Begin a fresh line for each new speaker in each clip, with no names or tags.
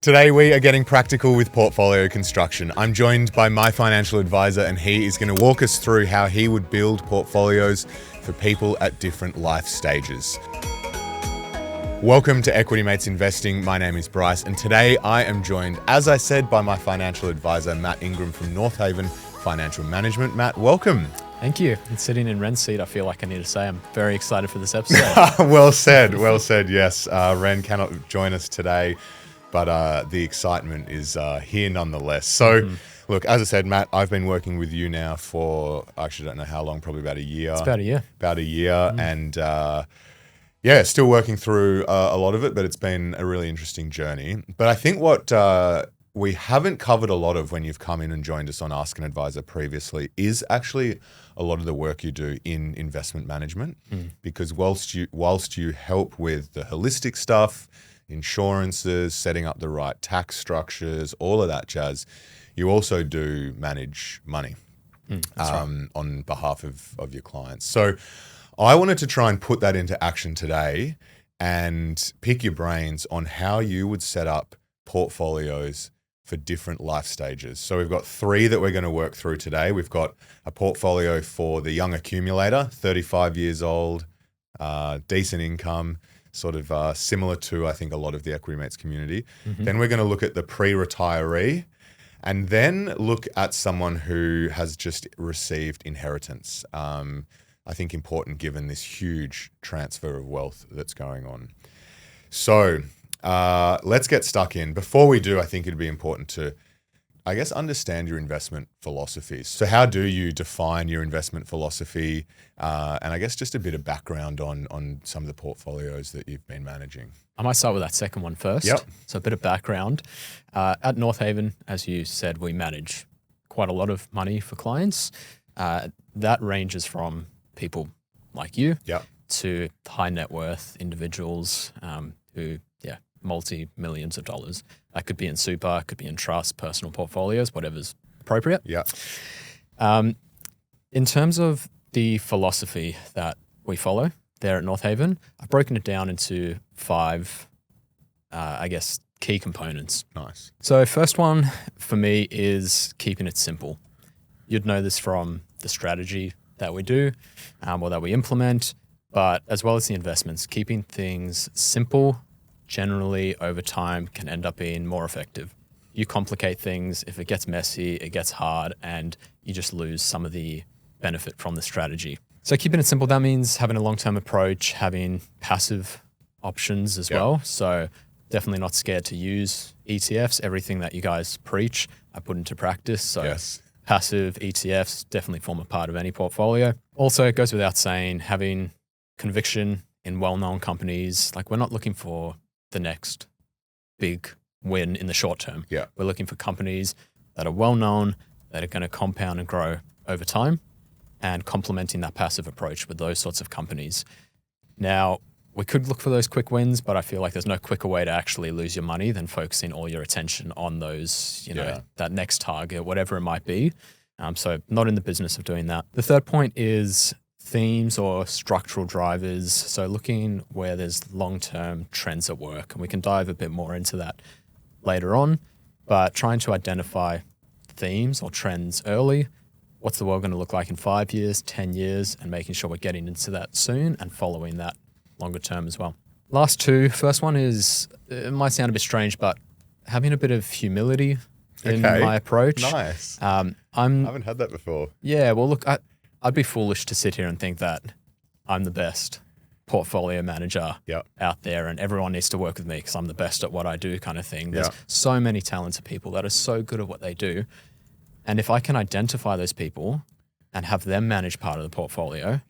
Today we are getting practical with portfolio construction. I'm joined by my financial advisor and he is going to walk us through how he would build portfolios for people at different life stages. Welcome to Equity Mates Investing. My name is Bryce and today I am joined, as I said, by my financial advisor Matt Ingram from Northhaven Financial Management. Matt, welcome.
Thank you. And sitting in Ren's seat, I feel like I need to say I'm very excited for this episode.
Well said, yes. Ren cannot join us today, but the excitement is here nonetheless. So, look, as I said, Matt, I've been working with you now for, I actually don't know how long, probably about a year.
It's about a year.
And still working through a lot of it, but it's been a really interesting journey. But I think what we haven't covered a lot of when you've come in and joined us on Ask an Advisor previously is actually a lot of the work you do in investment management. Because whilst you help with the holistic stuff, insurances, setting up the right tax structures, all of that jazz, you also do manage money on behalf of your clients. So I wanted to try and put that into action today and pick your brains on how you would set up portfolios for different life stages. So we've got three that we're going to work through today. We've got a portfolio for the young accumulator, 35 years old, decent income, sort of similar to, I think, a lot of the Equity Mates community. Then we're going to look at the pre-retiree and then look at someone who has just received inheritance. I think important given this huge transfer of wealth that's going on. So let's get stuck in. Before we do, I think it'd be important to, I guess, understand your investment philosophies. So how do you define your investment philosophy? And I guess just a bit of background on some of the portfolios that you've been managing.
I might start with that second one first.
Yep.
So a bit of background. At Northhaven, as you said, we manage quite a lot of money for clients. That ranges from people like you to high net worth individuals who, multi-millions of dollars. That could be in super, could be in trust, personal portfolios, whatever's appropriate.
Yeah.
In terms of the philosophy that we follow there at Northhaven, I've broken it down into five, key components.
Nice.
So first one for me is keeping it simple. You'd know this from the strategy that we do or that we implement, but as well as the investments, keeping things simple generally over time can end up being more effective. You complicate things, if it gets messy, it gets hard, and you just lose some of the benefit from the strategy. So keeping it simple, that means having a long-term approach, having passive options as well. So definitely not scared to use ETFs. Everything that you guys preach, I put into practice. So passive ETFs definitely form a part of any portfolio. Also, it goes without saying, having conviction in well-known companies. Like, we're not looking for the next big win in the short term. We're looking for companies that are well-known, that are going to compound and grow over time, and complementing that passive approach with those sorts of companies. Now, we could look for those quick wins, but I feel like there's no quicker way to actually lose your money than focusing all your attention on those, that next target, whatever it might be. So not in the business of doing that. The third point is themes or structural drivers. So looking where there's long-term trends at work, and we can dive a bit more into that later on, but trying to identify themes or trends early. What's the world going to look like in 5 years, 10 years, and making sure we're getting into that soon and following that longer term as well. Last two. First one is, it might sound a bit strange, but having a bit of humility in my approach.
Nice. I haven't had that before.
Yeah, well, look, I'd be foolish to sit here and think that I'm the best portfolio manager out there and everyone needs to work with me because I'm the best at what I do kind of thing. There's so many talented people that are so good at what they do. And if I can identify those people and have them manage part of the portfolio,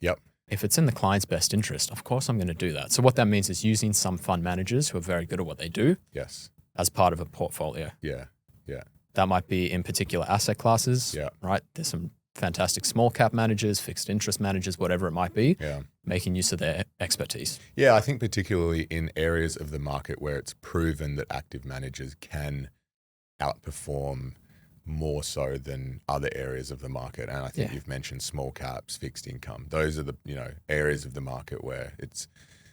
if it's in the client's best interest, of course I'm going to do that. So what that means is using some fund managers who are very good at what they do as part of a portfolio. That might be in particular asset classes, right? There's some fantastic small cap managers, fixed interest managers, whatever it might be, making use of their expertise.
Yeah, I think particularly in areas of the market where it's proven that active managers can outperform more so than other areas of the market. And I think you've mentioned small caps, fixed income. Those are the areas of the market where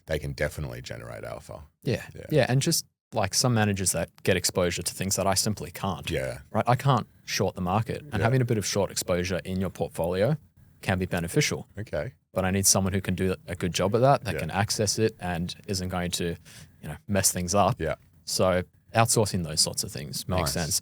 they can definitely generate alpha.
Yeah. And just like some managers that get exposure to things that I simply can't.
Yeah.
Right? I can't short the market, and
Yeah.
having a bit of short exposure in your portfolio can be beneficial.
Okay.
But I need someone who can do a good job at that
Yeah.
can access it and isn't going to, mess things up.
Yeah.
So outsourcing those sorts of things makes
Nice.
sense.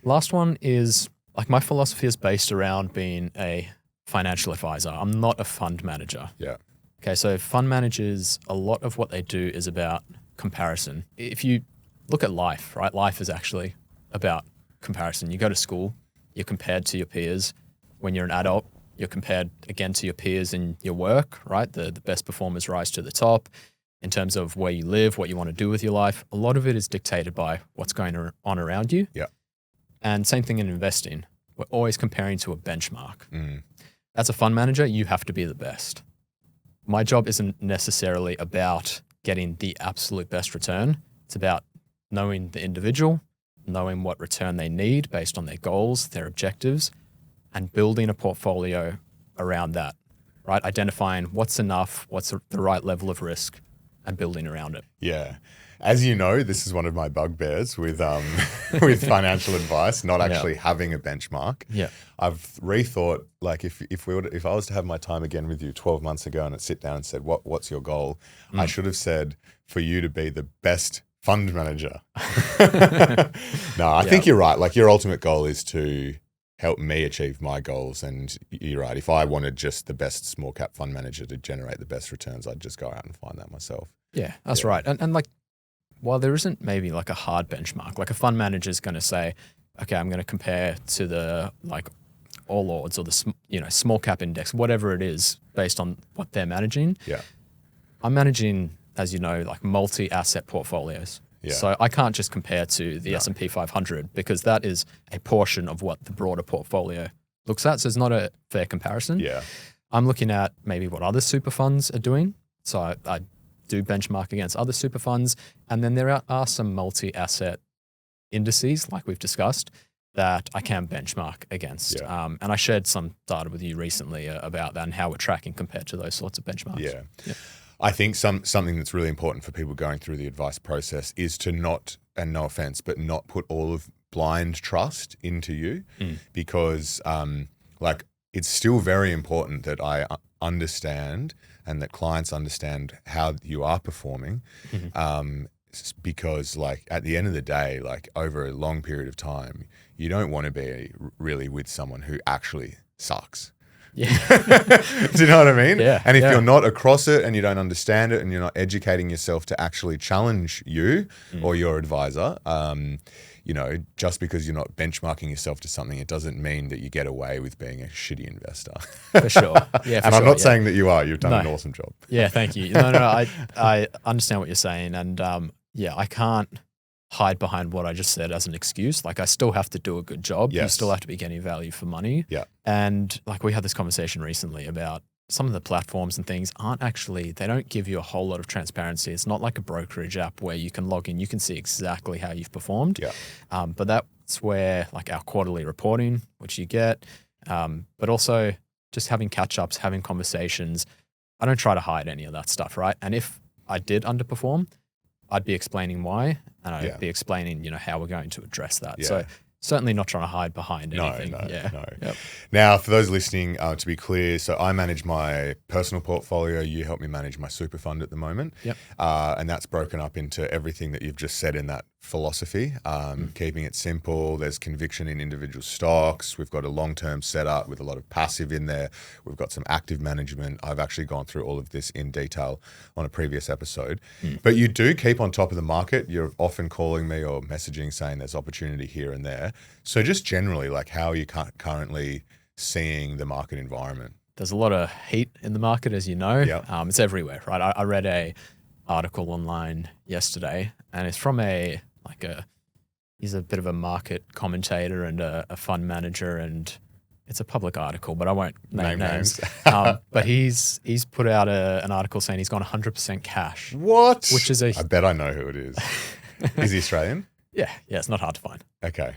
Last one is, like, my philosophy is based around being a financial advisor. I'm not a fund manager.
Yeah.
Okay, so fund managers, a lot of what they do is about comparison. If you look at life, right? Life is actually about comparison. You go to school, you're compared to your peers. When you're an adult, you're compared again to your peers in your work, right? The best performers rise to the top. In terms of where you live, what you want to do with your life, a lot of it is dictated by what's going on around you.
Yeah.
And same thing in investing. We're always comparing to a benchmark.
Mm.
As a fund manager, you have to be the best. My job isn't necessarily about getting the absolute best return. It's about knowing the individual, knowing what return they need based on their goals, their objectives, and building a portfolio around that, right? Identifying what's enough, what's the right level of risk, and building around it.
Yeah. As you know, this is one of my bugbears with with financial advice, not actually having a benchmark.
Yeah.
I've rethought, like, if I was to have my time again with you 12 months ago and sit down and said, what's your goal? I should have said for you to be the best fund manager. No, I think you're right. Like, your ultimate goal is to help me achieve my goals. And you're right. If I wanted just the best small cap fund manager to generate the best returns, I'd just go out and find that myself.
Yeah, that's right. And like, while there isn't maybe like a hard benchmark, like a fund manager is going to say, okay, I'm going to compare to the like All Ords or the small cap index, whatever it is, based on what they're managing.
Yeah.
I'm managing, as you know, like multi-asset portfolios.
Yeah.
So I can't just compare to the S&P 500 because that is a portion of what the broader portfolio looks at. So it's not a fair comparison.
Yeah.
I'm looking at maybe what other super funds are doing. So I do benchmark against other super funds. And then there are some multi-asset indices, like we've discussed, that I can benchmark against.
Yeah.
And I shared some data with you recently about that and how we're tracking compared to those sorts of benchmarks.
Yeah. I think something that's really important for people going through the advice process is to not, and no offense, but not put all of blind trust into you because like, it's still very important that I understand and that clients understand how you are performing because, like, at the end of the day, like, over a long period of time, you don't want to be really with someone who actually sucks.
Yeah.
Do you know what I mean?
Yeah.
And if you're not across it and you don't understand it and you're not educating yourself to actually challenge you or your advisor, just because you're not benchmarking yourself to something, it doesn't mean that you get away with being a shitty investor.
For sure. Yeah,
and I'm not saying that you are. You've done an awesome job.
Yeah, thank you. No, I understand what you're saying. And I can't hide behind what I just said as an excuse. Like, I still have to do a good job.
Yes.
You still have to be getting value for money.
Yeah.
And like, we had this conversation recently about some of the platforms and things they don't give you a whole lot of transparency. It's not like a brokerage app where you can log in, you can see exactly how you've performed.
Yeah.
But that's where, like, our quarterly reporting, which you get, but also just having catch-ups, having conversations. I don't try to hide any of that stuff, right? And if I did underperform, I'd be explaining why, and I'd be explaining, how we're going to address that.
Yeah.
So certainly not trying to hide behind anything.
No.
Yep.
Now, for those listening, to be clear, so I manage my personal portfolio. You help me manage my super fund at the moment.
Yep.
And that's broken up into everything that you've just said in that philosophy, keeping it simple. There's conviction in individual stocks. We've got a long-term setup with a lot of passive in there. We've got some active management. I've actually gone through all of this in detail on a previous episode. But you do keep on top of the market. You're often calling me or messaging saying there's opportunity here and there. So just generally, like, how are you currently seeing the market environment?
There's a lot of heat in the market, as you know.
Yep.
It's everywhere, right? I read a article online yesterday, and it's from he's a bit of a market commentator and a fund manager, and it's a public article, but I won't name names. But he's put out an article saying he's gone 100% cash.
What?
Which is
I bet I know who it is. Is he Australian?
Yeah, it's not hard to find.
Okay.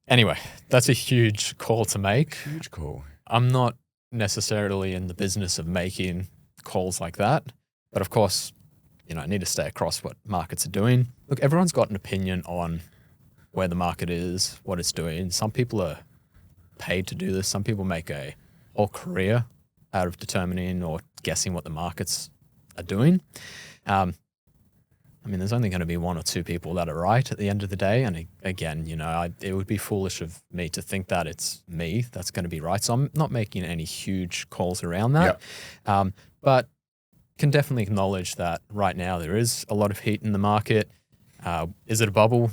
Anyway, that's a huge call to make.
Huge call.
I'm not necessarily in the business of making calls like that, but of course, I need to stay across what markets are doing. Look, everyone's got an opinion on where the market is, what it's doing. Some people are paid to do this. Some people make a whole career out of determining or guessing what the markets are doing. There's only going to be one or two people that are right at the end of the day. And again, it would be foolish of me to think that it's me that's going to be right. So I'm not making any huge calls around that. But can definitely acknowledge that right now there is a lot of heat in the market. Is it a bubble?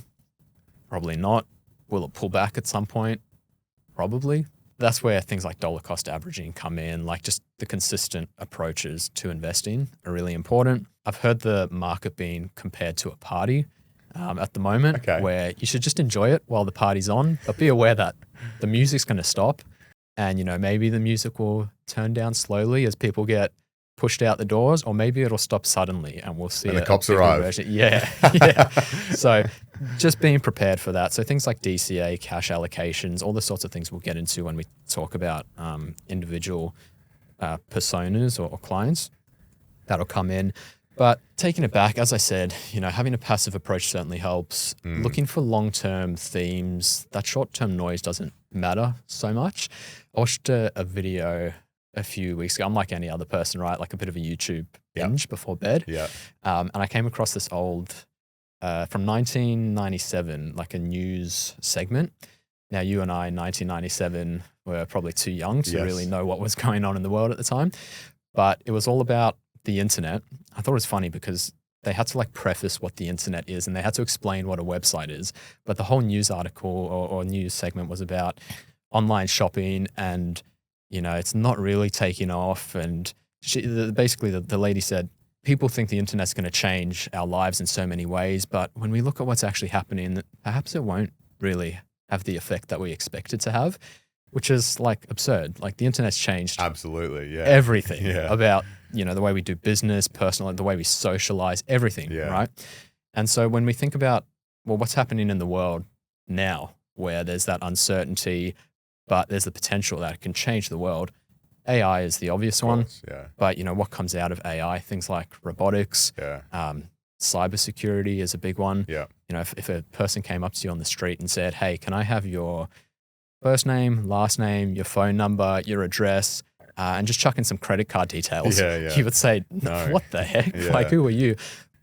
Probably not. Will it pull back at some point? Probably. That's where things like dollar cost averaging come in, like just the consistent approaches to investing are really important. I've heard the market being compared to a party at the moment, where you should just enjoy it while the party's on, but be aware that the music's going to stop and, maybe the music will turn down slowly as people get pushed out the doors, or maybe it'll stop suddenly and we'll see
the cops arrive.
Yeah. So just being prepared for that. So things like DCA, cash allocations, all the sorts of things we'll get into when we talk about individual personas or clients, that'll come in. But taking it back, as I said, having a passive approach certainly helps. Looking for long-term themes, that short-term noise doesn't matter so much. I watched a video a few weeks ago. I'm like any other person, right? Like a bit of a YouTube binge before bed. And I came across this old, from 1997, like a news segment. Now, you and I in 1997 were probably too young to really know what was going on in the world at the time. But it was all about the internet. I thought it was funny because they had to like preface what the internet is and they had to explain what a website is. But the whole news article or news segment was about online shopping and it's not really taking off. And basically the lady said, people think the internet's going to change our lives in so many ways, but when we look at what's actually happening, perhaps it won't really have the effect that we expect it to have, which is like absurd. Like the internet's changed everything about, the way we do business, personal, the way we socialize, everything, right? And so when we think about, what's happening in the world now, where there's that uncertainty, but there's the potential that it can change the world. AI is the obvious one. But what comes out of AI? Things like robotics, cybersecurity is a big one. If a person came up to you on the street and said, "Hey, can I have your first name, last name, your phone number, your address, and just chuck in some credit card details," you would say, "No, what the heck? Like, who are you?"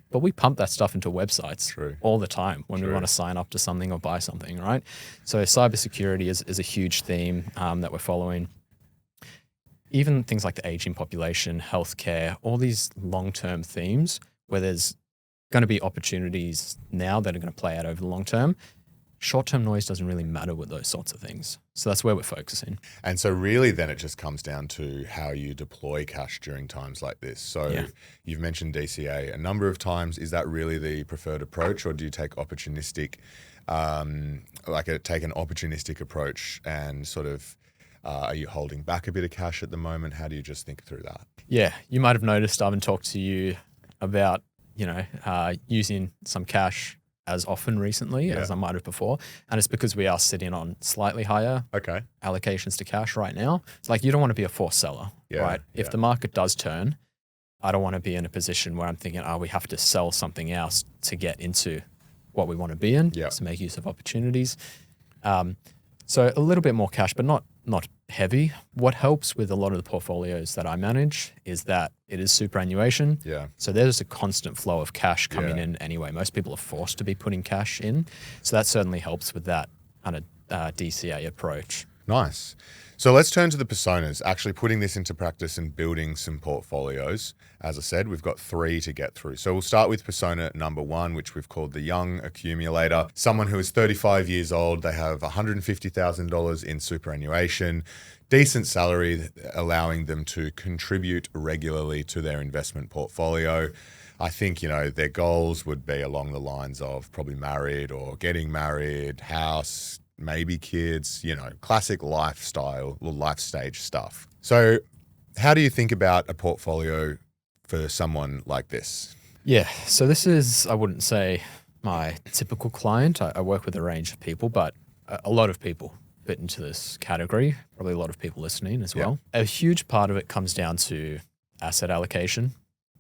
But we pump that stuff into websites all the time when we want to sign up to something or buy something, right? So cybersecurity is a huge theme that we're following. Even things like the aging population, healthcare, all these long-term themes where there's going to be opportunities now that are going to play out over the long term. Short-term noise doesn't really matter with those sorts of things. So that's where we're focusing.
And so really then it just comes down to how you deploy cash during times like this. So you've mentioned DCA a number of times. Is that really the preferred approach, or do you take opportunistic, take an opportunistic approach and sort of, are you holding back a bit of cash at the moment? How do you just think through that?
Yeah, you might have noticed I haven't talked to you about, using some cash as often recently as I might have before. And it's because we are sitting on slightly higher allocations to cash right now. It's like you don't want to be a forced seller, right? If the market does turn, I don't want to be in a position where I'm thinking, we have to sell something else to get into what we want to be in, to make use of opportunities. So a little bit more cash, but not heavy. What helps with a lot of the portfolios that I manage is that it is superannuation. So there's a constant flow of cash coming in anyway. Most people are forced to be putting cash in. So that certainly helps with that kind of DCA approach.
Nice. So let's turn to the personas, actually putting this into practice and building some portfolios. As I said, we've got 3 to get through. So we'll start with persona number 1, which we've called the young accumulator. Someone who is 35 years old, they have $150,000 in superannuation, decent salary, allowing them to contribute regularly to their investment portfolio. I think, their goals would be along the lines of probably married or getting married, house, maybe kids, classic lifestyle or life stage stuff. So how do you think about a portfolio for someone like this?
Yeah, so this is, I wouldn't say my typical client. I work with a range of people, but a lot of people fit into this category, probably a lot of people listening as well. A huge part of it comes down to asset allocation.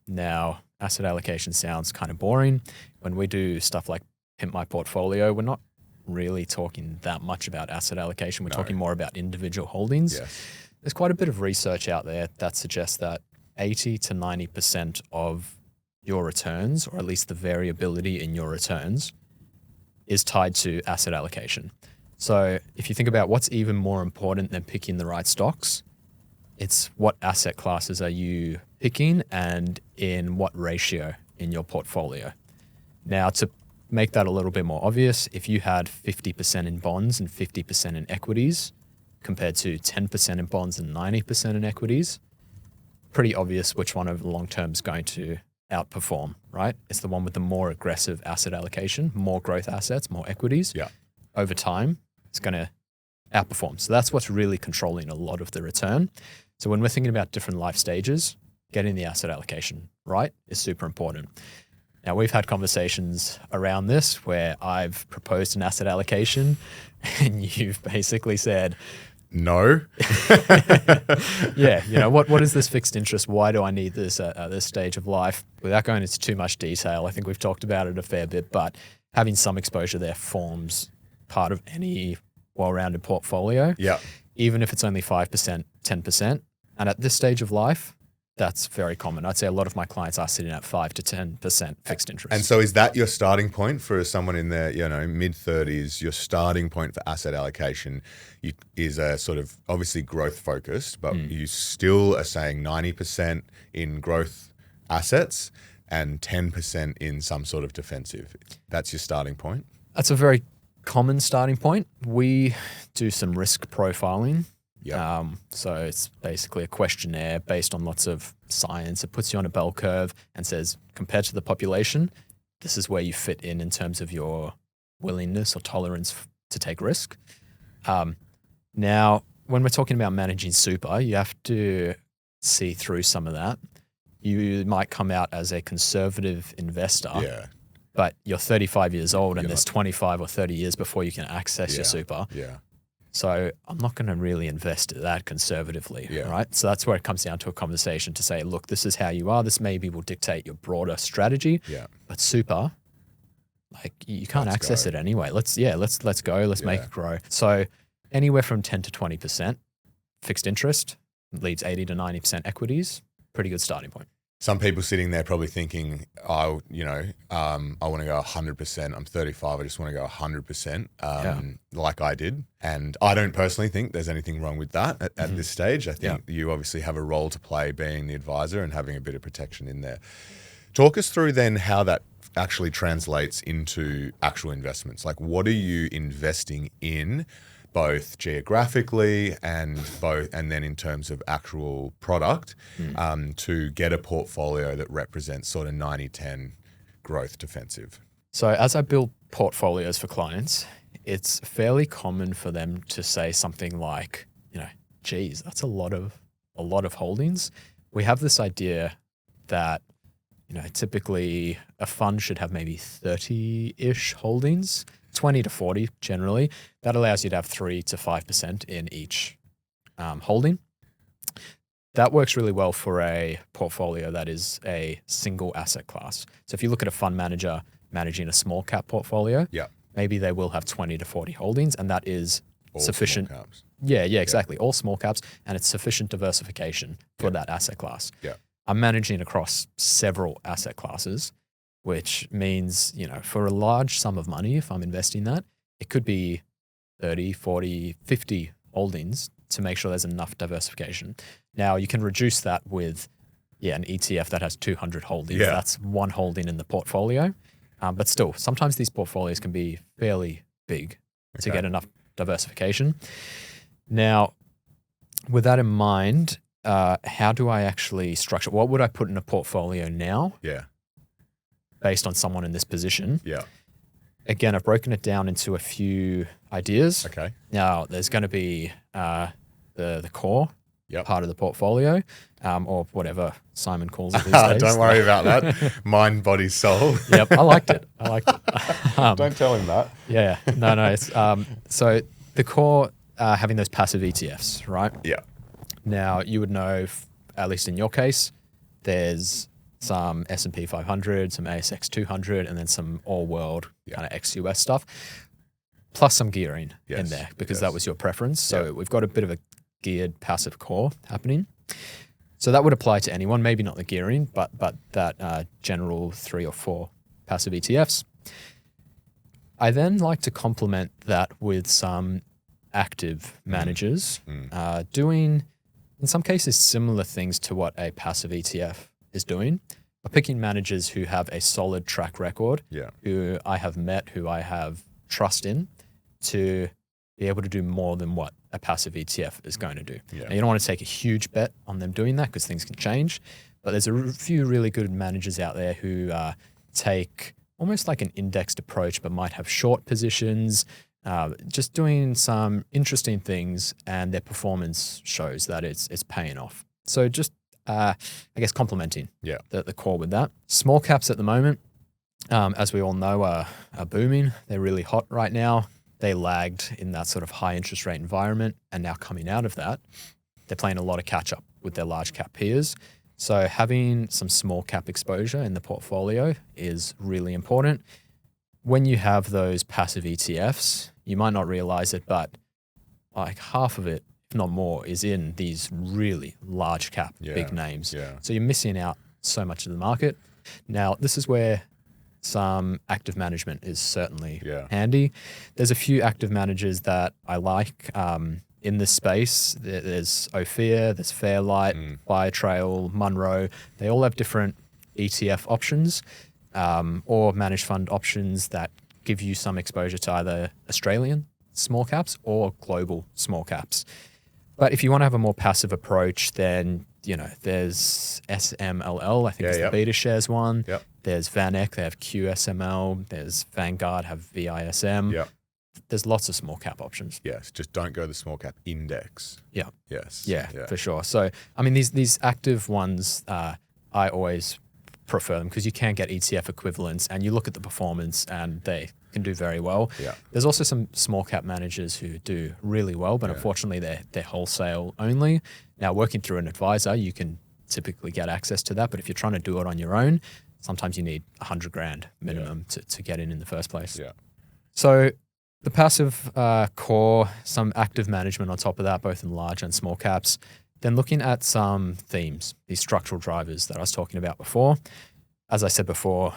Now, asset allocation sounds kind of boring. When we do stuff like Pimp My Portfolio, we're not really talking that much about asset allocation. We're talking more about individual holdings.
Yes.
There's quite a bit of research out there that suggests that 80 to 90% of your returns, or at least the variability in your returns, is tied to asset allocation. So if you think about what's even more important than picking the right stocks, it's what asset classes are you picking and in what ratio in your portfolio. Now, to make that a little bit more obvious, if you had 50% in bonds and 50% in equities compared to 10% in bonds and 90% in equities, pretty obvious which one over the long term is going to outperform, right? It's the one with the more aggressive asset allocation, more growth assets, more equities.
Yeah.
Over time, it's going to outperform. So that's what's really controlling a lot of the return. So when we're thinking about different life stages, getting the asset allocation right is super important. Now, we've had conversations around this where I've proposed an asset allocation and you've basically said,
no.
yeah, what is this fixed interest? Why do I need this at this stage of life? Without going into too much detail, I think we've talked about it a fair bit, but having some exposure there forms part of any well-rounded portfolio.
Yeah.
Even if it's only 5%, 10%. And at this stage of life, that's very common. I'd say a lot of my clients are sitting at 5 to 10% fixed interest.
And so is that your starting point for someone in their, mid-30s? Your starting point for asset allocation is a sort of obviously growth focused, but you still are saying 90% in growth assets and 10% in some sort of defensive. That's your starting point?
That's a very common starting point. We do some risk profiling.
Yeah.
So it's basically a questionnaire based on lots of science. It puts you on a bell curve and says, compared to the population, this is where you fit in terms of your willingness or tolerance to take risk. Now, when we're talking about managing super, you have to see through some of that. You might come out as a conservative investor, but you're 35 years old and there's 25 or 30 years before you can access your super.
Yeah.
So I'm not going to really invest that conservatively, right? So that's where it comes down to a conversation to say, look, this is how you are. This maybe will dictate your broader strategy.
Yeah.
But super, like you can't access it anyway. Let's go. Let's make it grow. So anywhere from 10 to 20% fixed interest leaves 80 to 90% equities. Pretty good starting point.
Some people sitting there probably thinking, I want to go 100%. I'm 35. I just want to go 100%, like I did. And I don't personally think there's anything wrong with that at this stage. I think you obviously have a role to play being the advisor and having a bit of protection in there. Talk us through then how that actually translates into actual investments. Like, what are you investing in, both geographically and then in terms of actual product, to get a portfolio that represents sort of 90-10 growth defensive?
So as I build portfolios for clients, it's fairly common for them to say something like, geez, that's a lot of holdings. We have this idea that, typically a fund should have maybe 30-ish holdings, 20 to 40 generally. That allows you to have 3 to 5% in each holding. That works really well for a portfolio that is a single asset class. So if you look at a fund manager managing a small cap portfolio, maybe they will have 20 to 40 holdings, and that is all sufficient.
Small caps.
Yeah, exactly. All small caps, and it's sufficient diversification for that asset class. I'm managing across several asset classes, which means, for a large sum of money, if I'm investing that, it could be 30, 40, 50 holdings to make sure there's enough diversification. Now, you can reduce that with, an ETF that has 200 holdings. That's one holding in the portfolio. But still, sometimes these portfolios can be fairly big to get enough diversification. Now, with that in mind, how do I actually structure? What would I put in a portfolio now? Based on someone in this position. Again, I've broken it down into a few ideas. Now, there's going to be the core part of the portfolio, or whatever Simon calls it these days.
Don't worry about that. Mind, body, soul.
I liked it.
Don't tell him that.
No. It's, so the core, having those passive ETFs, right? Now, you would know, at least in your case, there's some S&P 500, some ASX 200, and then some all-world kind of ex-US stuff, plus some gearing in there because that was your preference. So we've got a bit of a geared passive core happening. So that would apply to anyone, maybe not the gearing, but that general 3 or 4 passive ETFs. I then like to complement that with some active managers doing, in some cases, similar things to what a passive ETF is doing, but picking managers who have a solid track record, who I have met, who I have trust in, to be able to do more than what a passive ETF is going to do. Now, you don't want to take a huge bet on them doing that because things can change, but there's a few really good managers out there who take almost like an indexed approach, but might have short positions, just doing some interesting things, and their performance shows that it's paying off. So just, I guess, complementing the core with that. Small caps at the moment, as we all know, are booming. They're really hot right now. They lagged in that sort of high interest rate environment, and now coming out of that, they're playing a lot of catch up with their large cap peers. So having some small cap exposure in the portfolio is really important. When you have those passive ETFs, you might not realize it, but like half of it, if not more, is in these really large cap big names. So you're missing out so much of the market. Now, this is where some active management is certainly handy. There's a few active managers that I like in this space. There's Ophir, there's Fairlight, Firetrail, Munro. They all have different ETF options or managed fund options that give you some exposure to either Australian small caps or global small caps. But if you want to have a more passive approach, then there's SMLL, I think it's the Beta Shares one. There's VanEck, they have QSML. There's Vanguard, have VISM. There's lots of small cap options.
Yes, just don't go the small cap index. Yes.
For sure. So, I mean, these active ones, I always prefer them because you can get ETF equivalents and you look at the performance and they can do very well. There's also some small cap managers who do really well, but unfortunately they're wholesale only. Now, working through an advisor, you can typically get access to that, but if you're trying to do it on your own, sometimes you need $100,000 minimum to get in the first place. So the passive core, some active management on top of that, both in large and small caps. Then looking at some themes, these structural drivers that I was talking about before. As I said before,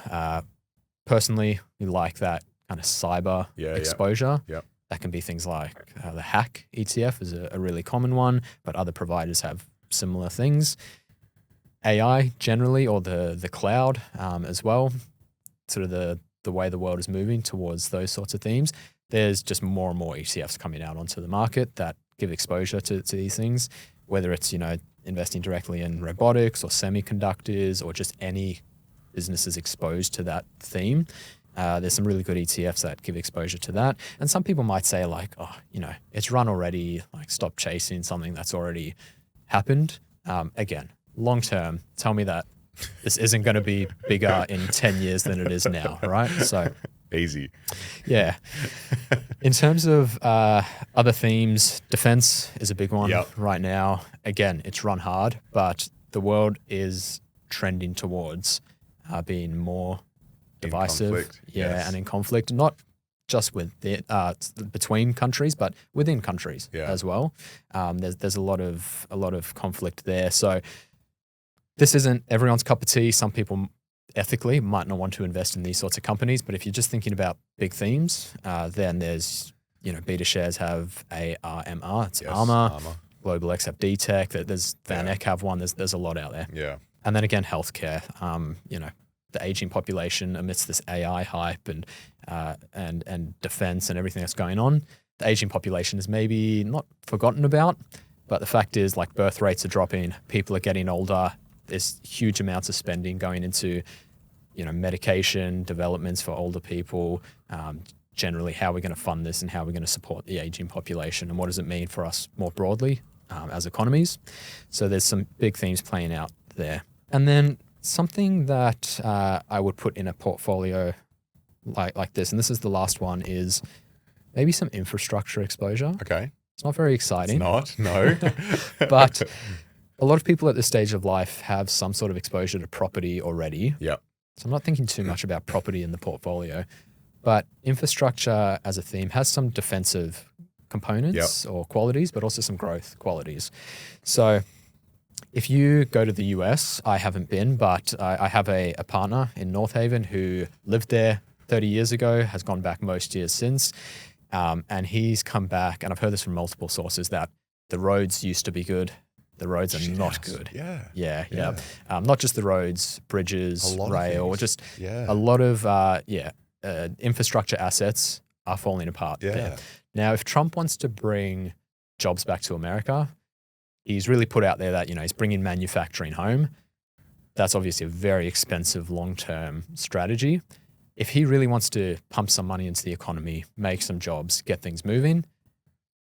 personally, we like that kind of cyber exposure. That can be things like the Hack ETF is a really common one, but other providers have similar things. AI generally, or the cloud as well, sort of the way the world is moving towards those sorts of themes. There's just more and more ETFs coming out onto the market that give exposure to these things, whether it's, investing directly in robotics or semiconductors or just any businesses exposed to that theme. There's some really good ETFs that give exposure to that. And some people might say like, it's run already, like stop chasing something that's already happened. Again, long term, tell me that this isn't going to be bigger in 10 years than it is now, right? So
easy.
Yeah. In terms of other themes, defense is a big one right now. Again, it's run hard, but the world is trending towards being more divisive. And in conflict, not just with between countries, but within countries as well. There's a lot of conflict there. So this isn't everyone's cup of tea. Some people ethically might not want to invest in these sorts of companies, but if you're just thinking about big themes, then there's, Beta Shares have ARMR, it's Armour. Global X have DTech, there's VanEck have one, there's a lot out there. And then again, healthcare, the aging population amidst this AI hype and defense and everything that's going on, the aging population is maybe not forgotten about, but the fact is like birth rates are dropping, people are getting older, there's huge amounts of spending going into, medication developments for older people, generally how we're going to fund this and how we're going to support the aging population and what does it mean for us more broadly as economies. So there's some big themes playing out there. And then something that I would put in a portfolio like this, and this is the last one, is maybe some infrastructure exposure.
Okay.
It's not very exciting.
It's not, no.
But a lot of people at this stage of life have some sort of exposure to property already.
Yep.
So I'm not thinking too much about property in the portfolio, but infrastructure as a theme has some defensive components or qualities, but also some growth qualities. So if you go to the US, I haven't been, but I have a partner in Northhaven who lived there 30 years ago, has gone back most years since. And he's come back, and I've heard this from multiple sources, that the roads used to be good. The roads are not good.
Yeah.
Not just the roads, bridges, rail, just a lot of infrastructure assets are falling apart there. Now, if Trump wants to bring jobs back to America, he's really put out there that, he's bringing manufacturing home. That's obviously a very expensive long-term strategy. If he really wants to pump some money into the economy, make some jobs, get things moving,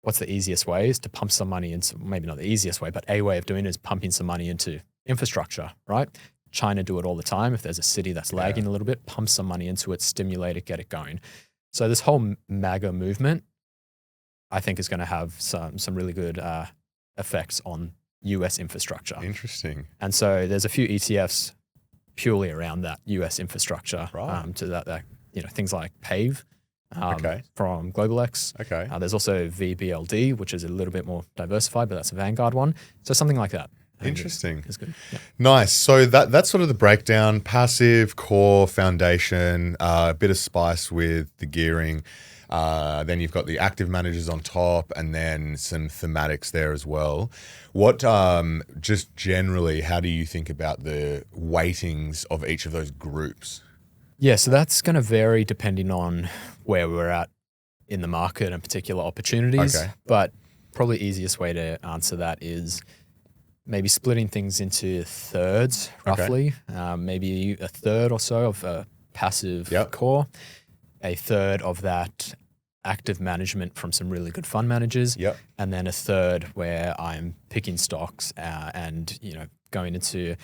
what's the easiest way is to pump some money into, maybe not the easiest way, but a way of doing it is pumping some money into infrastructure, right? China do it all the time. If there's a city that's lagging a little bit, pump some money into it, stimulate it, get it going. So this whole MAGA movement, I think, is going to have some really good effects on US infrastructure.
Interesting.
And so there's a few ETFs purely around that US infrastructure, to that things like PAVE from GlobalX.
Okay.
There's also VBLD, which is a little bit more diversified, but that's a Vanguard one. So something like that.
Interesting.
Is good. Yeah.
Nice. So that's sort of the breakdown: passive, core, foundation, a bit of spice with the gearing. Then you've got the active managers on top, and then some thematics there as well. What, just generally, how do you think about the weightings of each of those groups?
Yeah, so that's going to vary depending on where we're at in the market and particular opportunities.
Okay.
But probably easiest way to answer that is maybe splitting things into thirds, roughly. Maybe a third or so of a passive core, a third of that active management from some really good fund managers, and then a third where I'm picking stocks and going into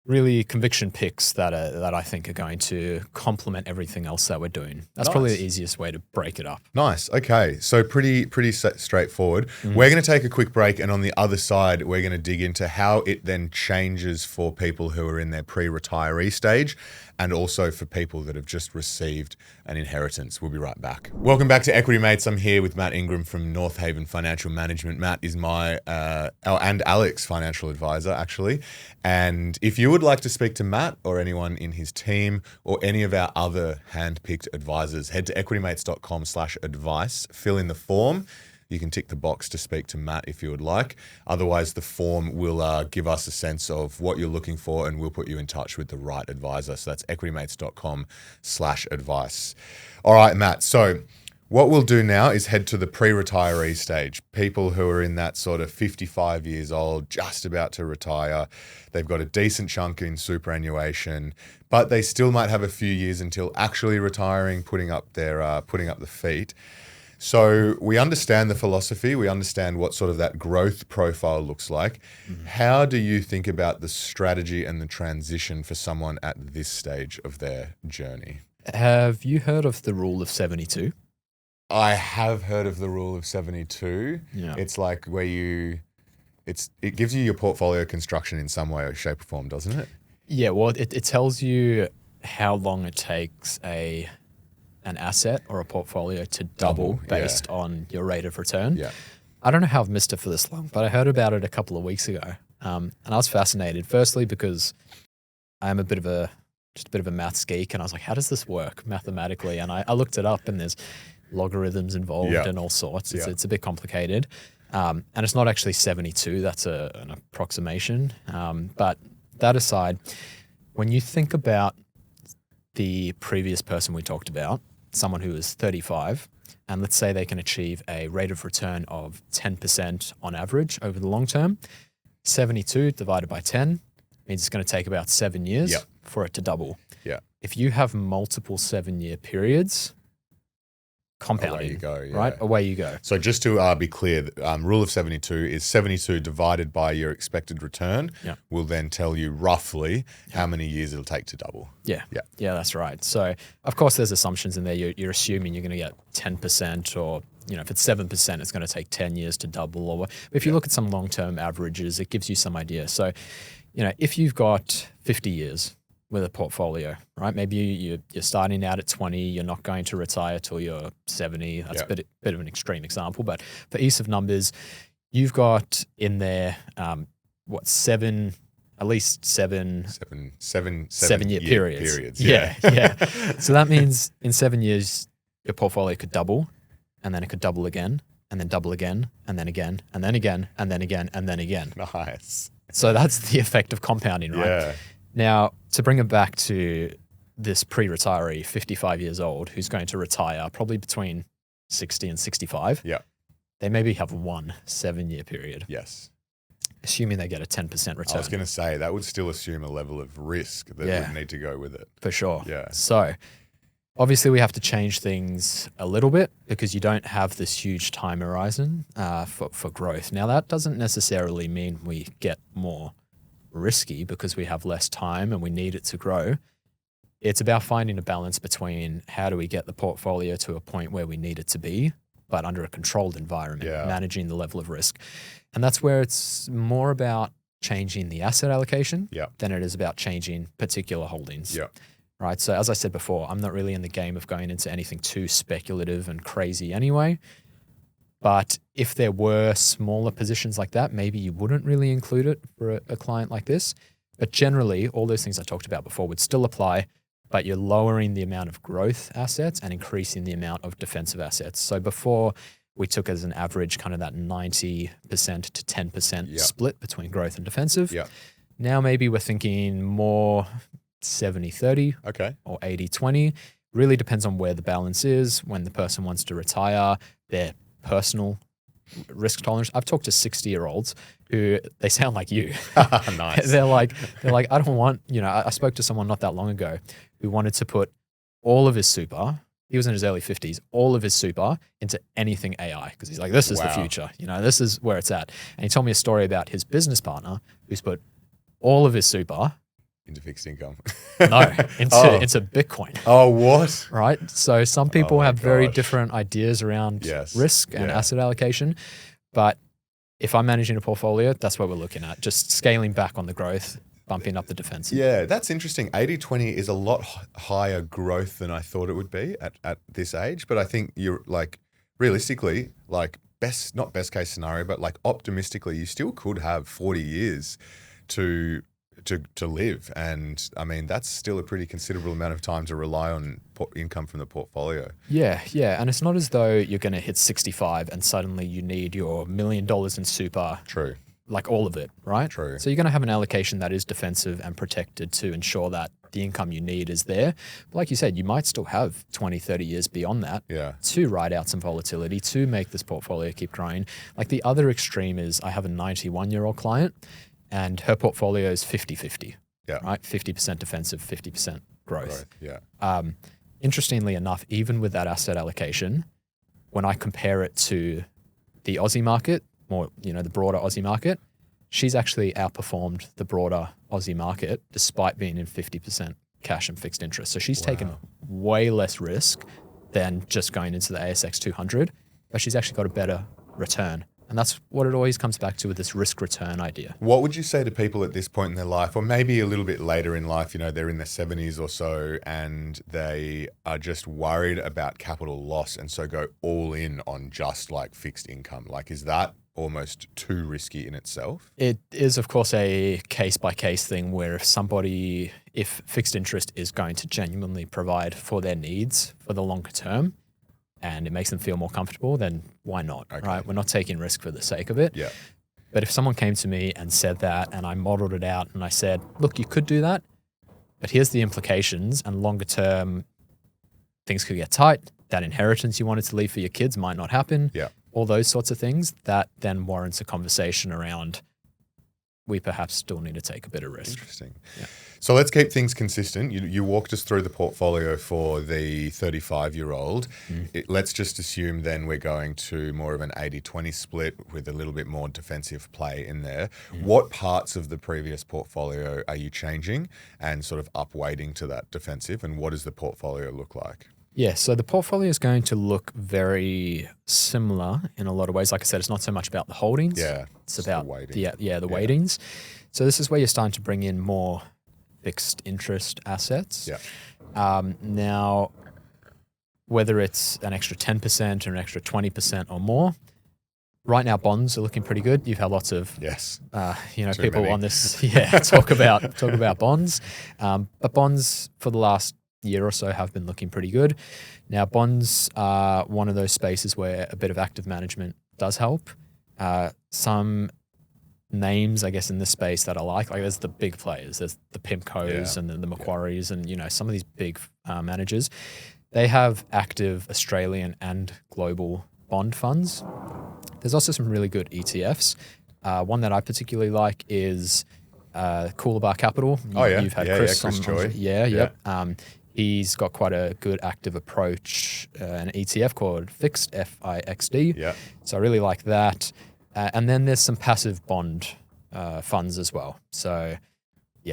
really conviction picks that I think are going to complement everything else that we're doing. That's probably the easiest way to break it up. Nice.
Okay. So pretty straightforward. We're going to take a quick break, and on the other side, we're going to dig into how it then changes for people who are in their pre-retiree stage, and also for people that have just received an inheritance. We'll be right back. Welcome back to Equity Mates. I'm here with Matt Ingram from Northhaven Financial Management. Matt is my and Alex financial advisor, actually. And if you would like to speak to Matt or anyone in his team or any of our other hand-picked advisors, head to equitymates.com/advice, fill in the form. You can tick the box to speak to Matt if you would like. Otherwise, the form will give us a sense of what you're looking for, and we'll put you in touch with the right advisor. So that's equitymates.com/advice. All right, Matt. So what we'll do now is head to the pre-retiree stage. People who are in that sort of 55 years old, just about to retire. They've got a decent chunk in superannuation, but they still might have a few years until actually retiring, putting up the feet. So we understand the philosophy. We understand what sort of that growth profile looks like. How do you think about the strategy and the transition for someone at this stage of their journey?
Have you heard of the rule of 72?
I have heard of the rule of 72.
Yeah.
It's like where it gives you your portfolio construction in some way or shape or form, doesn't it?
Yeah, well, it tells you how long it takes an asset or a portfolio to double based on your rate of return.
Yeah.
I don't know how I've missed it for this long, but I heard about it a couple of weeks ago. And I was fascinated, firstly, because I am a bit of a maths geek, and I was like, how does this work mathematically? And I looked it up, and there's logarithms involved and all sorts. It's a bit complicated. And it's not actually 72. That's an approximation. But that aside, when you think about the previous person we talked about, someone who is 35, and let's say they can achieve a rate of return of 10% on average over the long term, 72 divided by 10 means it's going to take about 7 years for it to double.
Yeah.
If you have multiple 7-year periods, compounding,
away you go,
right? Away you go.
So just to be clear, rule of 72 is 72 divided by your expected return will then tell you roughly how many years it'll take to double.
Yeah, that's right. So of course there's assumptions in there. You're assuming you're going to get 10% or if it's 7%, it's going to take 10 years to double. Or if you look at some long-term averages, it gives you some idea. So, if you've got 50 years with a portfolio, right? Maybe you're starting out at 20, you're not going to retire till you're 70. That's a bit of an extreme example, but for ease of numbers, you've got in there, at least seven 7-year periods. Yeah. So that means in 7 years, your portfolio could double, and then it could double again, and then double again, and then again, and then again, and then again, and then again.
Nice.
So that's the effect of compounding, right?
Yeah.
Now, to bring it back to this pre-retiree, 55 years old, who's going to retire probably between 60 and 65.
Yeah.
They maybe have one 7-year period.
Yes.
Assuming they get a 10% return.
I was going to say, that would still assume a level of risk that would need to go with it.
For sure.
Yeah.
So obviously we have to change things a little bit because you don't have this huge time horizon for growth. Now, that doesn't necessarily mean we get more risky because we have less time and we need it to grow. It's about finding a balance between how do we get the portfolio to a point where we need it to be, but under a controlled environment, managing the level of risk. And that's where it's more about changing the asset allocation than it is about changing particular holdings.
Yeah.
Right. So as I said before, I'm not really in the game of going into anything too speculative and crazy anyway. But if there were smaller positions like that, maybe you wouldn't really include it for a client like this. But generally, all those things I talked about before would still apply, but you're lowering the amount of growth assets and increasing the amount of defensive assets. So before we took as an average kind of that 90% to 10% split between growth and defensive.
Yeah.
Now maybe we're thinking more 70-30 or 80-20. Really depends on where the balance is, when the person wants to retire, their personal risk tolerance. I've talked to 60-year-olds who they sound like you.
Nice.
They're like, I don't want, I spoke to someone not that long ago who wanted to put all of his super, he was in his early 50s, all of his super into anything AI because he's like, this is the future. This is where it's at. And he told me a story about his business partner who's put all of his super
into fixed income.
No, into Bitcoin.
Oh, what?
Right. So some people have very different ideas around risk and asset allocation. But if I'm managing a portfolio, that's what we're looking at. Just scaling back on the growth, bumping up the defensive.
Yeah, that's interesting. 80-20 is a lot higher growth than I thought it would be at this age. But I think you're like, realistically, like not best case scenario, but like optimistically, you still could have 40 years to live. And I mean, that's still a pretty considerable amount of time to rely on income from the portfolio.
Yeah. And it's not as though you're going to hit 65 and suddenly you need your $1 million in super.
True.
Like all of it, right?
True.
So you're going to have an allocation that is defensive and protected to ensure that the income you need is there. But like you said, you might still have 20, 30 years beyond that to ride out some volatility, to make this portfolio keep growing. Like the other extreme is I have a 91-year-old client and her portfolio is 50-50, right? 50% defensive, 50% growth. Interestingly enough, even with that asset allocation, when I compare it to the Aussie market, more, the broader Aussie market, she's actually outperformed the broader Aussie market despite being in 50% cash and fixed interest. So she's taken way less risk than just going into the ASX 200, but she's actually got a better return. And that's what it always comes back to with this risk return idea.
What would you say to people at this point in their life, or maybe a little bit later in life, they're in their 70s or so and they are just worried about capital loss and so go all in on just like fixed income? Like, is that almost too risky in itself?
It is, of course, a case-by-case thing where if fixed interest is going to genuinely provide for their needs for the longer term and it makes them feel more comfortable, then why not, right? We're not taking risk for the sake of it.
Yeah.
But if someone came to me and said that and I modeled it out and I said, look, you could do that, but here's the implications and longer term things could get tight. That inheritance you wanted to leave for your kids might not happen.
Yeah.
All those sorts of things, that then warrants a conversation around we perhaps still need to take a bit of risk.
Interesting.
Yeah.
So let's keep things consistent. You walked us through the portfolio for the 35-year-old. Let's just assume then we're going to more of an 80-20 split with a little bit more defensive play in there. What parts of the previous portfolio are you changing and sort of upweighting to that defensive, and what does the portfolio look like?
Yeah, so the portfolio is going to look very similar in a lot of ways. Like I said, it's not so much about the holdings.
Yeah,
It's
just
about
the weighting.
the weightings. So this is where you're starting to bring in more fixed interest assets.
Yeah.
Now, whether it's an extra 10% or an extra 20% or more, right now bonds are looking pretty good. You've had lots of
Yes.
people
many.
on this talk about bonds. But bonds for the last year or so have been looking pretty good. Now, bonds are one of those spaces where a bit of active management does help. Some names, I guess, in this space that I like there's the big players. There's the Pimcos and the Macquaries and, some of these big managers. They have active Australian and global bond funds. There's also some really good ETFs. One that I particularly like is Coolabah Capital. You've had Chris
Chris Joy.
Yep. He's got quite a good active approach, an ETF called Fixed, FIXD.
Yeah.
So I really like that. And then there's some passive bond funds as well. So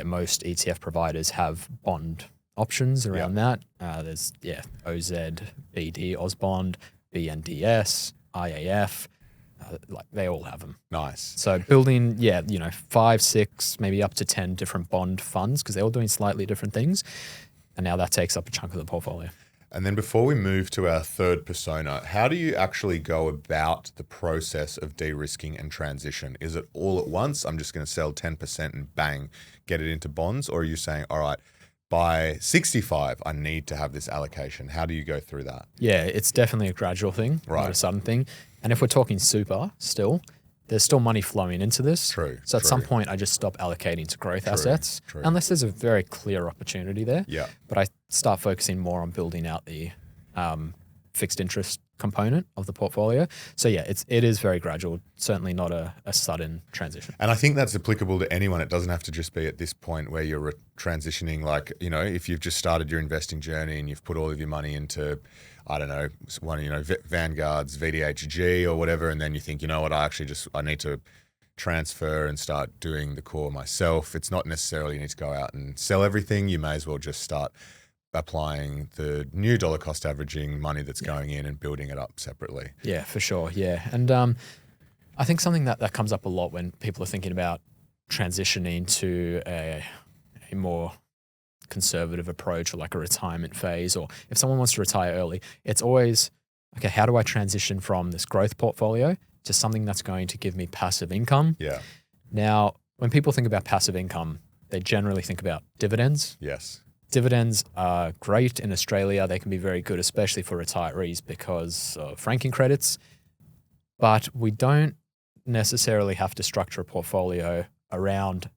most ETF providers have bond options around that. There's OZ, BD, Ausbond, BNDS, IAF. They all have them.
Nice.
So building, 5, 6, maybe up to 10 different bond funds because they're all doing slightly different things. And now that takes up a chunk of the portfolio.
And then before we move to our third persona, how do you actually go about the process of de-risking and transition? Is it all at once? I'm just going to sell 10% and bang, get it into bonds? Or are you saying, all right, by 65, I need to have this allocation? How do you go through that?
Yeah, it's definitely a gradual thing, not a sudden thing. And if we're talking super still, there's still money flowing into this.
True.
So at some point, I just stop allocating to growth assets, unless there's a very clear opportunity there.
Yeah.
But I start focusing more on building out the fixed interest component of the portfolio. So it is very gradual, certainly not a sudden transition.
And I think that's applicable to anyone. It doesn't have to just be at this point where you're transitioning. Like, if you've just started your investing journey and you've put all of your money into, I don't know, Vanguard's VDHG or whatever, and then you think, you know what, I need to transfer and start doing the core myself. It's not necessarily you need to go out and sell everything. You may as well just start applying the new dollar cost averaging money that's going in and building it up separately.
Yeah, for sure. Yeah. And I think something that comes up a lot when people are thinking about transitioning to a more conservative approach or like a retirement phase, or if someone wants to retire early, it's always, okay, how do I transition from this growth portfolio to something that's going to give me passive income?
Yeah.
Now, when people think about passive income, they generally think about dividends.
Yes.
Dividends are great in Australia. They can be very good, especially for retirees because of franking credits. But we don't necessarily have to structure a portfolio around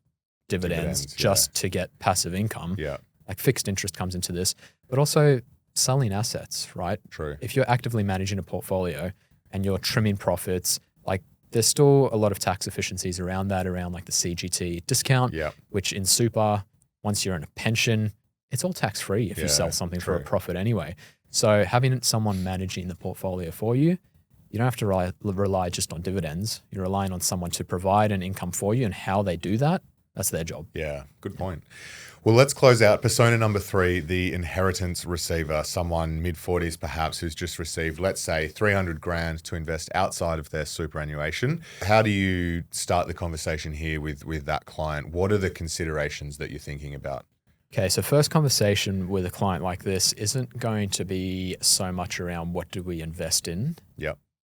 dividends just to get passive income.
Yeah.
Like fixed interest comes into this, but also selling assets, right?
True.
If you're actively managing a portfolio and you're trimming profits, like there's still a lot of tax efficiencies around that, around like the CGT discount, which in super, once you're in a pension, it's all tax-free if you sell something for a profit anyway. So having someone managing the portfolio for you, you don't have to rely just on dividends. You're relying on someone to provide an income for you, and how they do that, that's their job.
Yeah, good point. Well, let's close out persona number 3, the inheritance receiver, someone mid-40s perhaps who's just received, let's say, 300 grand to invest outside of their superannuation. How do you start the conversation here with that client? What are the considerations that you're thinking about?
Okay, so first conversation with a client like this isn't going to be so much around what do we invest in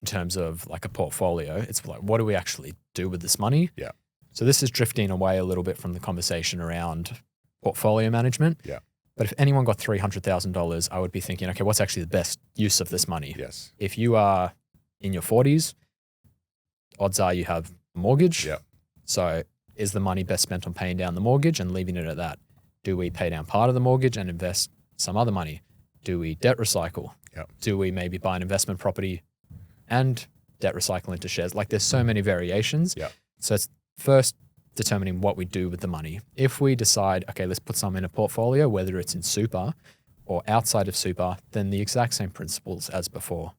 terms of like a portfolio. It's like, what do we actually do with this money?
Yeah.
So this is drifting away a little bit from the conversation around portfolio management.
Yeah.
But if anyone got $300,000, I would be thinking, okay, what's actually the best use of this money?
Yes.
If you are in your 40s, odds are you have a mortgage.
Yeah.
So is the money best spent on paying down the mortgage and leaving it at that? Do we pay down part of the mortgage and invest some other money? Do we debt recycle?
Yep.
Do we maybe buy an investment property and debt recycle into shares? Like there's so many variations.
Yep.
So it's first determining what we do with the money. If we decide, okay, let's put some in a portfolio, whether it's in super or outside of super, then the exact same principles as before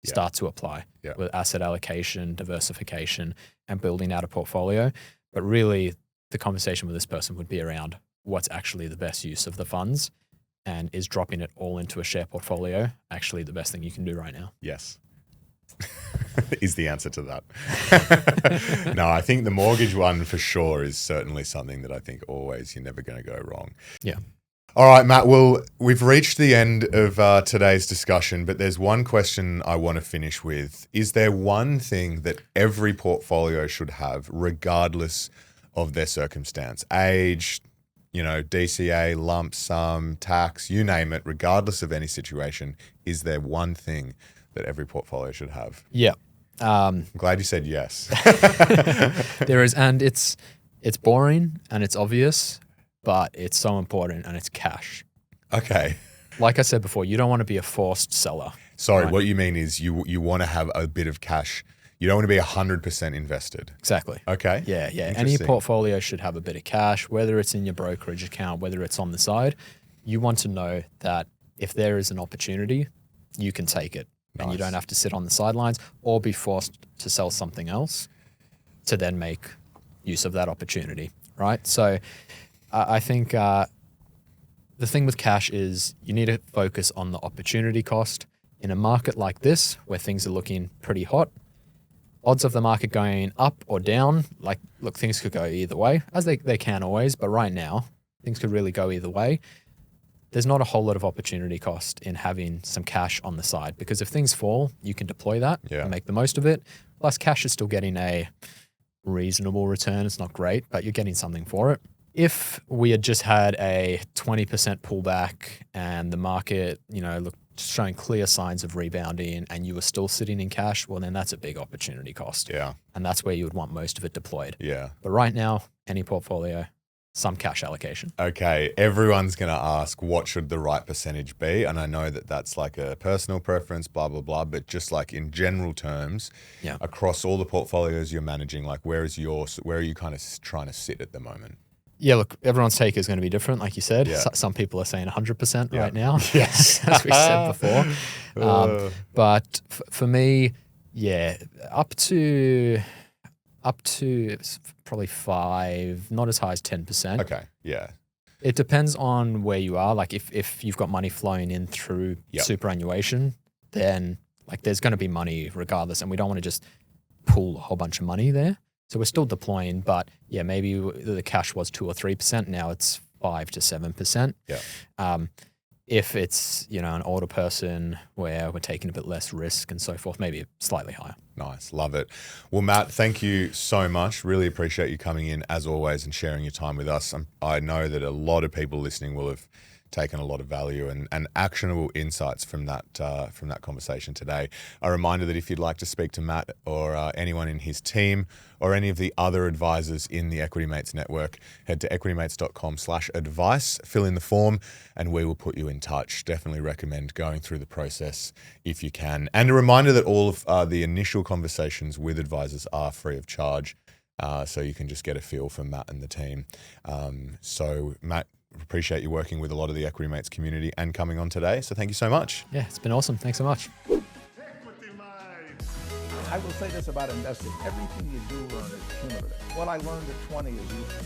start to apply with asset allocation, diversification, and building out a portfolio. But really the conversation with this person would be around what's actually the best use of the funds. And is dropping it all into a share portfolio actually the best thing you can do right now?
Yes. Is the answer to that. No, I think the mortgage one for sure is certainly something that I think always you're never going to go wrong.
Yeah.
All right, Matt. Well, we've reached the end of today's discussion, but there's one question I want to finish with. Is there one thing that every portfolio should have, regardless of their circumstance, age, DCA, lump sum, tax, you name it, regardless of any situation? Is there one thing that every portfolio should have?
Yeah.
I'm glad you said yes.
There is, and it's boring and it's obvious, but it's so important, and it's cash.
Okay.
Like I said before, you don't want to be a forced seller.
Sorry,
right?
what you mean is you want to have a bit of cash. You don't want to be 100% invested.
Exactly.
Okay.
Yeah. Any portfolio should have a bit of cash, whether it's in your brokerage account, whether it's on the side. You want to know that if there is an opportunity, you can take it. And you don't have to sit on the sidelines or be forced to sell something else to then make use of that opportunity, right? So I think the thing with cash is you need to focus on the opportunity cost. In a market like this, where things are looking pretty hot, odds of the market going up or down, look, things could go either way, as they can always, but right now, things could really go either way. There's not a whole lot of opportunity cost in having some cash on the side, because if things fall, you can deploy that and make the most of it. Plus, cash is still getting a reasonable return. It's not great, but you're getting something for it. If we had just had a 20% pullback and the market, looked showing clear signs of rebounding and you were still sitting in cash, well, then that's a big opportunity cost.
Yeah.
And that's where you would want most of it deployed.
Yeah.
But right now, any portfolio, some cash allocation.
Okay. Everyone's going to ask, what should the right percentage be? And I know that that's like a personal preference, blah, blah, blah. But just like in general terms, across all the portfolios you're managing, like where are you kind of trying to sit at the moment?
Yeah, look, everyone's take is going to be different, like you said. Yeah. Some people are saying 100% right now,
yes,
as we said before. But for me, up to probably 5, not as high as 10%.
Okay, yeah.
It depends on where you are. Like if you've got money flowing in through superannuation, then like there's going to be money regardless, and we don't want to just pool a whole bunch of money there. So we're still deploying, but maybe the cash was 2 or 3%. Now it's 5 to 7%.
Yeah.
If it's, an older person where we're taking a bit less risk and so forth, maybe slightly higher.
Nice. Love it. Well, Matt, thank you so much. Really appreciate you coming in as always and sharing your time with us. I know that a lot of people listening will have taken a lot of value and actionable insights from that conversation today. A reminder that if you'd like to speak to Matt or anyone in his team or any of the other advisors in the Equity Mates network, head to equitymates.com/advice, fill in the form, and we will put you in touch. Definitely recommend going through the process if you can. And a reminder that all of the initial conversations with advisors are free of charge, so you can just get a feel from Matt and the team. So Matt, appreciate you working with a lot of the Equity Mates community and coming on today. So thank you so much.
Yeah, it's been awesome. Thanks so much.
I will say this about investing. Everything you do learn is cumulative. What I learned at 20 is useful.